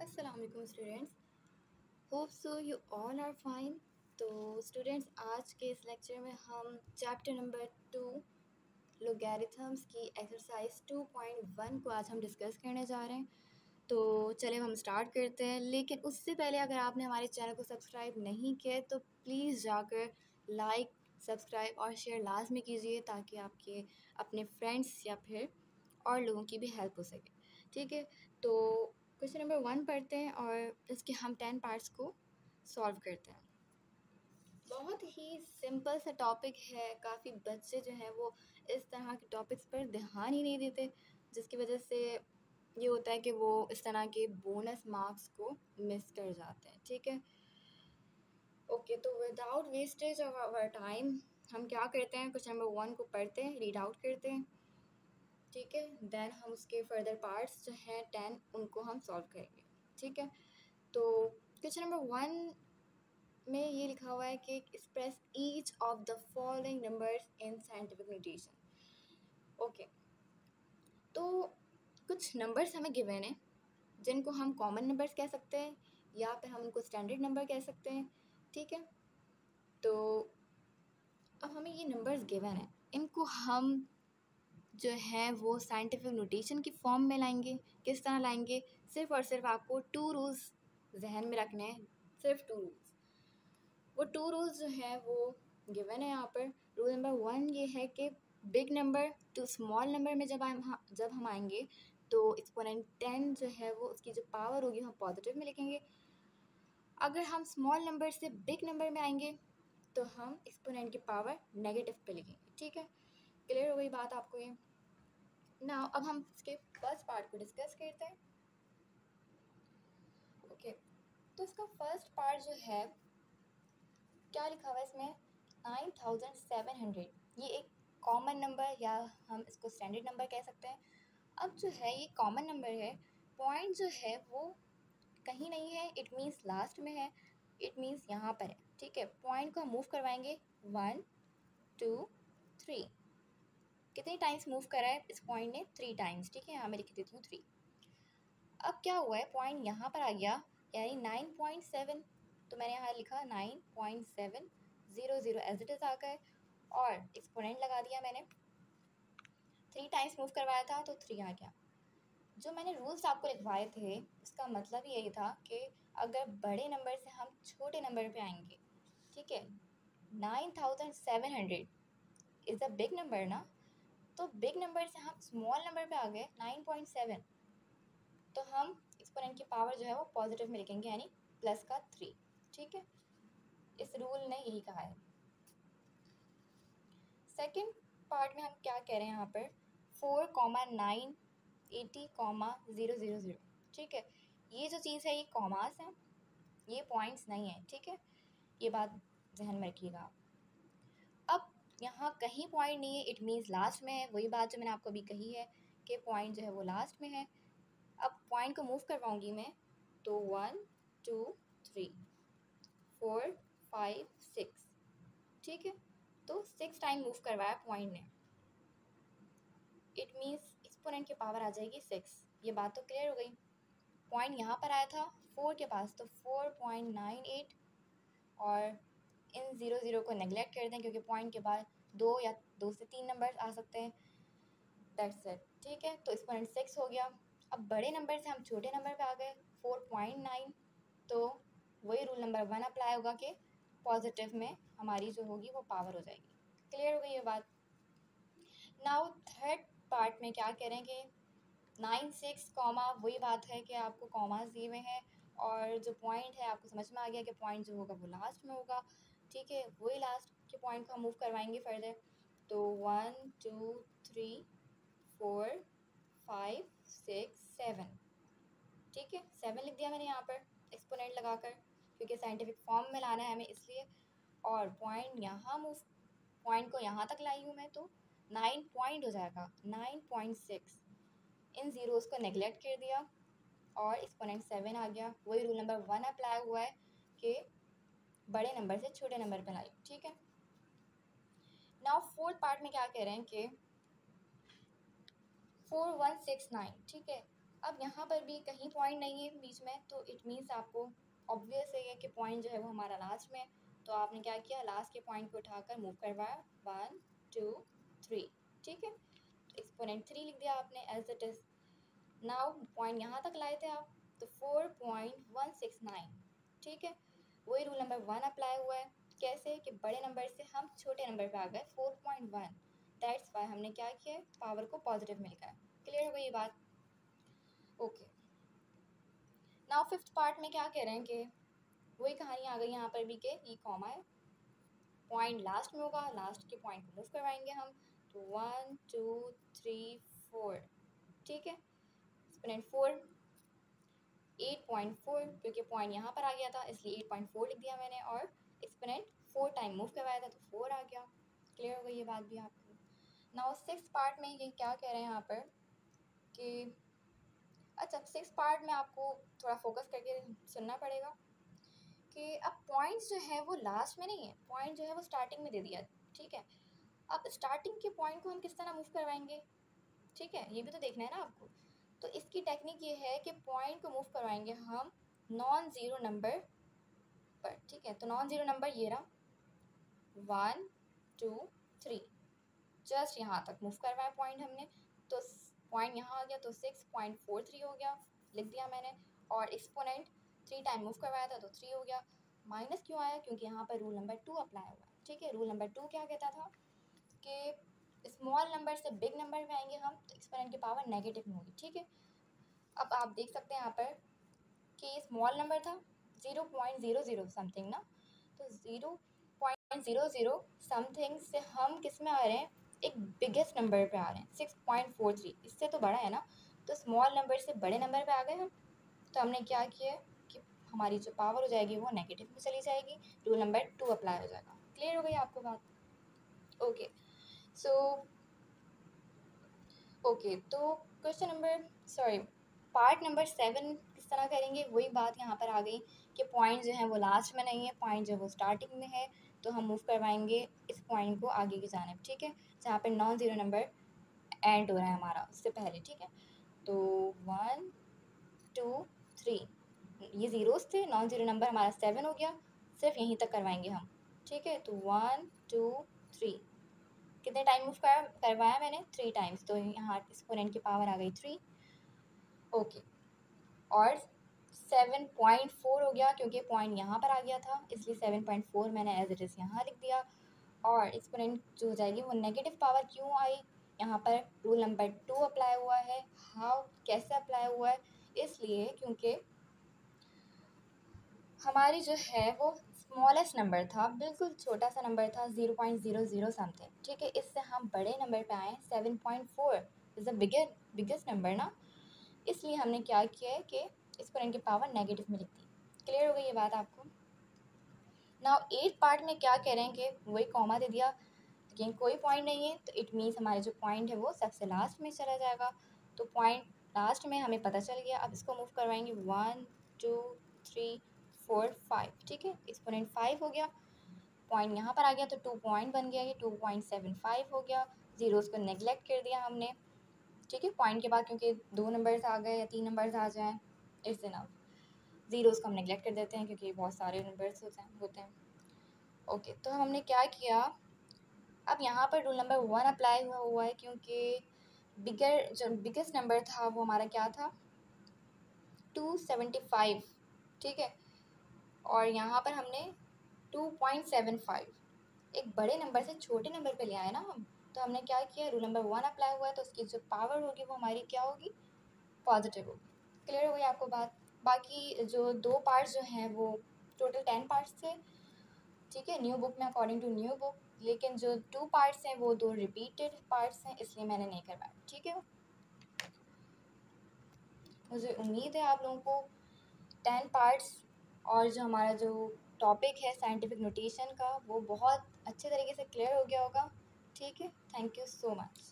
अस्सलाम वालेकुम students, hope so you all are fine. तो स्टूडेंट्स, आज के इस लेक्चर में हम चैप्टर नंबर 2 लोगैरिथम्स की एक्सरसाइज 2.1 को आज हम डिस्कस करने जा रहे हैं। तो चलिए हम स्टार्ट करते हैं, लेकिन उससे पहले अगर आपने हमारे चैनल को सब्सक्राइब नहीं किया तो प्लीज़ जाकर लाइक, सब्सक्राइब और शेयर लाजमी कीजिए ताकि आपके अपने फ्रेंड्स या फिर और लोगों की भी हेल्प हो सके। ठीक है, तो क्वेश्चन नंबर 1 पढ़ते हैं और इसके हम 10 पार्ट्स को सॉल्व करते हैं। बहुत ही सिंपल सा टॉपिक है। काफ़ी बच्चे जो हैं वो इस तरह के टॉपिक्स पर ध्यान ही नहीं देते, जिसकी वजह से ये होता है कि वो इस तरह के बोनस मार्क्स को मिस कर जाते हैं। ठीक है, ओके, तो without wastage of our time हम क्या करते हैं, क्वेश्चन नंबर 1 को पढ़ते हैं, रीड आउट करते हैं। ठीक है, देन हम उसके फर्दर पार्ट्स जो हैं 10 उनको हम सॉल्व करेंगे। ठीक है, तो क्वेश्चन नंबर 1 में ये लिखा हुआ है कि express each of the following numbers in scientific notation. Okay, तो कुछ नंबर्स हमें गिवन है जिनको हम कॉमन नंबर्स कह सकते हैं या फिर हम उनको स्टैंडर्ड नंबर कह सकते हैं। ठीक है, तो अब हमें ये नंबर्स गिवन है, इनको हम जो है वो साइंटिफिक नोटेशन की फॉर्म में लाएंगे। किस तरह लाएंगे, सिर्फ और सिर्फ आपको 2 रूल्स जहन में रखने हैं, सिर्फ 2 रूल्स। वो 2 रूल्स जो हैं वो गिवन है यहाँ पर। रूल नंबर 1 ये है कि big number two small number में जब हम आएंगे तो एक्सपोनेंट 10 जो है वो उसकी जो पावर होगी हम पॉजिटिव में लिखेंगे। अगर हम स्मॉल नंबर से बिग नंबर में आएंगे तो हम एक्सपोनेंट की पावर नेगेटिव पे लिखेंगे। ठीक है, क्लियर हो गई बात आपको ये। नाउ अब हम इसके फर्स्ट पार्ट को डिस्कस करते हैं। ओके, तो इसका फर्स्ट पार्ट जो है क्या लिखा हुआ है इसमें, 9700। ये एक कॉमन नंबर या हम इसको स्टैंडर्ड नंबर कह सकते हैं। अब जो है ये कॉमन नंबर है, पॉइंट जो है वो कहीं नहीं है, इट मीन्स लास्ट में है, इट मीन्स यहाँ पर है। ठीक है, पॉइंट को हम मूव करवाएंगे 1 2 3। कितने टाइम्स मूव करा है इस पॉइंट ने, 3 टाइम्स। ठीक है, यहाँ मैं लिख देती हूँ 3। अब क्या हुआ है, पॉइंट यहाँ पर आ गया यानी 9.7, तो मैंने यहाँ लिखा 9.700 एज इट इज़ आ गए और एक्सपोनेंट लगा दिया मैंने। 3 टाइम्स मूव करवाया था तो 3 आ गया। जो मैंने रूल्स आपको लिखवाए थे उसका मतलब यही था कि अगर बड़े नंबर से हम छोटे नंबर पे आएंगे, ठीक है, 9700 इज़ अ बिग नंबर ना, तो बिग नंबर से हम स्मॉल नंबर पे आ गए 9.7, तो हम एक्सपोनेंट की पावर जो है वो पॉजिटिव में लिखेंगे यानी प्लस का 3। ठीक है, इस रूल ने यही कहा है। सेकंड पार्ट में हम क्या कह रहे हैं यहाँ पर, 4,980,000। ठीक है, ये जो चीज़ है ये कॉमास है, ये पॉइंट्स नहीं है। ठीक है, ये बात जहन में रखिएगा। अब यहाँ कहीं पॉइंट नहीं है, इट मीन्स लास्ट में है। वही बात जो मैंने आपको अभी कही है कि पॉइंट जो है वो लास्ट में है। अब पॉइंट को मूव करवाऊंगी मैं तो 1 2 3 4 5 6। ठीक है, तो 6 टाइम मूव करवाया पॉइंट ने, इट मीन्स एक्सपोनेंट की पावर आ जाएगी 6। ये बात तो क्लियर हो गई। पॉइंट यहाँ पर आया था 4 के पास, तो 4.98 और इन 0 को नेगलेक्ट कर दें क्योंकि पॉइंट के बाद 2 या 2 से 3 नंबर आ सकते हैं, दैट्स इट। ठीक है, तो एक्सपोनेंट 6 हो गया। अब बड़े नंबर से हम छोटे नंबर पे आ गए 4.9, तो वही रूल नंबर 1 अप्लाई होगा कि पॉजिटिव में हमारी जो होगी वो पावर हो जाएगी। क्लियर हो गई ये बात। नाउ थर्ड पार्ट में क्या कह रहे हैं कि 9 6 कॉमा, वही बात है कि आपको कॉमास दिए हुए हैं और जो पॉइंट है आपको समझ में आ गया कि पॉइंट जो होगा वो लास्ट में होगा। ठीक है, वही लास्ट के पॉइंट को हम मूव करवाएंगे फर्दर, तो 1 2 3 4 5 6 7। ठीक है, 7 लिख दिया मैंने यहाँ पर एक्सपोनेंट लगाकर क्योंकि साइंटिफिक फॉर्म में लाना है हमें इसलिए। और पॉइंट यहाँ मूव, पॉइंट को यहाँ तक लाई हूँ मैं तो 9 पॉइंट हो जाएगा 9.6। इन ज़ीरोज़ को नेगलेक्ट कर दिया और एक्सपोनेंट 7 आ गया। वही रूल नंबर 1 अप्लाई हुआ है कि बड़े नंबर से छोटे नंबर पर लाई। ठीक है, नाउ फोर्थ पार्ट में क्या कह रहे हैं कि 4169। ठीक है, अब यहाँ पर भी कहीं पॉइंट नहीं है बीच में, तो इट मीन्स आपको ऑब्वियस है कि पॉइंट जो है वो हमारा लास्ट में है। तो आपने क्या किया, लास्ट के पॉइंट को उठाकर मूव करवाया, 1 2 3, ठीक है। तो एक्सपोनेंट 3 लिख दिया आपने as it is. Now point यहाँ तक लाए थे आप, तो 4.169, ठीक है। वही रूल नंबर 1 अप्लाई हुआ है। कैसे कि बड़े नंबर से हम छोटे नंबर पे आ गए 4.1, दैट्स वाई हमने क्या किया, पावर को पॉजिटिव मिल गया। क्लियर हो गई ये बात? ओके। नाउ फिफ्थ पार्ट में क्या कह रहे हैं कि वही कहानी आ गई यहाँ पर भी, के ये कॉमा है, पॉइंट लास्ट में होगा, लास्ट के पॉइंट को मूव करवाएंगे हम, तो 1 2 3 4, ठीक है। एक्सपोनेंट 4 8.4, क्योंकि पॉइंट यहाँ पर आ गया था इसलिए 8.4 लिख दिया मैंने, और एक्सपोनेंट 4 टाइम मूव करवाया था तो 4 आ गया। क्लियर हो गई ये बात भी आपको? नाउ सिक्स पार्ट में ये क्या कह रहे हैं यहाँ पर कि, अच्छा सिक्स पार्ट में आपको थोड़ा फोकस करके सुनना पड़ेगा कि अब पॉइंट्स जो है वो लास्ट में नहीं है, पॉइंट जो है वो स्टार्टिंग में दे दिया, ठीक है। अब स्टार्टिंग के पॉइंट को हम किस तरह मूव करवाएंगे, ठीक है, ये भी तो देखना है ना आपको। तो इसकी टेक्निक ये है कि पॉइंट को मूव करवाएंगे हम नॉन ज़ीरो नंबर पर, ठीक है। तो नॉन ज़ीरो नंबर ये रहा, 1 2 3, जस्ट यहाँ तक मूव करवाया पॉइंट हमने, तो पॉइंट यहाँ आ गया तो 6.43 हो गया, लिख दिया मैंने। और एक्सपोनेंट 3 टाइम मूव करवाया था तो 3 हो गया। माइनस क्यों आया, क्योंकि यहाँ पर रूल नंबर 2 अप्लाई हुआ है, ठीक है। रूल नंबर 2 क्या कहता था कि स्मॉल नंबर से बिग नंबर में आएंगे हम तो एक्सपोनेंट की पावर नेगेटिव में होगी, ठीक है। अब आप देख सकते हैं यहाँ पर कि ये स्मॉल नंबर था 0.00 समथिंग ना, तो 0.00 समथिंग से हम किस में आ रहे हैं, एक बिगेस्ट नंबर पे आ रहे हैं 6.43, इससे तो बड़ा है ना। तो स्मॉल नंबर से बड़े नंबर पे आ गए हम, तो हमने क्या किया कि हमारी जो पावर हो जाएगी वो नेगेटिव में चली जाएगी, रूल नंबर 2 अप्लाई हो जाएगा। क्लियर हो गई आपको बात? ओके सो ओके, तो question number sorry part number 7 किस तरह करेंगे, वही बात यहाँ पर आ गई कि पॉइंट जो है वो लास्ट में नहीं है, पॉइंट जो है वो स्टार्टिंग में है। तो हम मूव करवाएंगे इस पॉइंट को आगे की जानिब, ठीक है, जहाँ पर नॉन ज़ीरो नंबर एंड हो रहा है हमारा उससे पहले, ठीक है। तो 1 2 3, ये ज़ीरोस थे, नॉन ज़ीरो नंबर हमारा 7 हो गया, सिर्फ यहीं तक करवाएंगे हम, ठीक है। तो 1 2 3, कितने टाइम मूव करवाया मैंने, 3 टाइम्स, तो यहाँ एक्सपोनेंट की पावर आ गई 3, ओके। और 7.4 हो गया, क्योंकि पॉइंट यहाँ पर आ गया था इसलिए 7.4 मैंने एज इट इज़ यहाँ लिख दिया। और एक्सपोनेंट जो हो जाएगी वो नेगेटिव पावर क्यों आई, यहाँ पर रूल नंबर 2 अप्लाई हुआ है। हाउ, कैसे अप्लाई हुआ है, इसलिए क्योंकि हमारी जो है वो स्मॉलेस्ट नंबर था, बिल्कुल छोटा सा नंबर था 0.00 समथिंग, ठीक है। इससे हम बड़े नंबर पे आए 7.4, इज़ द बिगेस्ट नंबर ना, इसलिए हमने क्या किया है कि एक्सपोनेंट की पावर नेगेटिव में लिख दी। क्लियर हो गई ये बात आपको? नाउ 8 पार्ट में क्या कह रहे हैं कि वही कॉमा दे दिया, लेकिन कोई पॉइंट नहीं है, तो इट मीन्स हमारे जो पॉइंट है वो सबसे लास्ट में चला जाएगा। तो पॉइंट लास्ट में हमें पता चल गया। अब इसको मूव करवाएंगे 1 2 3 4 5, ठीक है। एक्सपोनेंट 5 हो गया, पॉइंट यहाँ पर आ गया तो 2 पॉइंट बन गया, ये 2.75 हो गया। ज़ीरोज़ को नेगलेक्ट कर दिया हमने, ठीक है, पॉइंट के बाद, क्योंकि 2 नंबर्स आ गए या 3 नंबर्स आ जाएँ इट्स इनफ। ज़ीरोज़ को हम नेगलेक्ट कर देते हैं क्योंकि बहुत सारे नंबर्स होते हैं। ओके, तो हमने क्या किया, अब यहाँ पर रूल नंबर 1 अप्लाई हुआ है, क्योंकि जो बिगेस्ट नंबर था वो हमारा क्या था, 275, ठीक है। और यहाँ पर हमने 2.75, एक बड़े नंबर से छोटे नंबर पे ले आए ना हम, तो हमने क्या किया, रूल नंबर 1 अप्लाई हुआ है, तो उसकी जो पावर होगी वो हमारी क्या होगी, पॉजिटिव होगी। क्लियर हो गई आपको बात? बाकी जो 2 पार्ट्स जो हैं वो टोटल 10 पार्ट्स थे, ठीक है, न्यू बुक में अकॉर्डिंग टू न्यू बुक, लेकिन जो 2 पार्ट्स हैं वो 2 रिपीटेड पार्ट्स हैं, इसलिए मैंने नहीं करवाया, ठीक है। मुझे उम्मीद है आप लोगों को 10 पार्ट्स और जो हमारा जो टॉपिक है साइंटिफिक नोटेशन का वो बहुत अच्छे तरीके से क्लियर हो गया होगा, ठीक है। Thank you so much.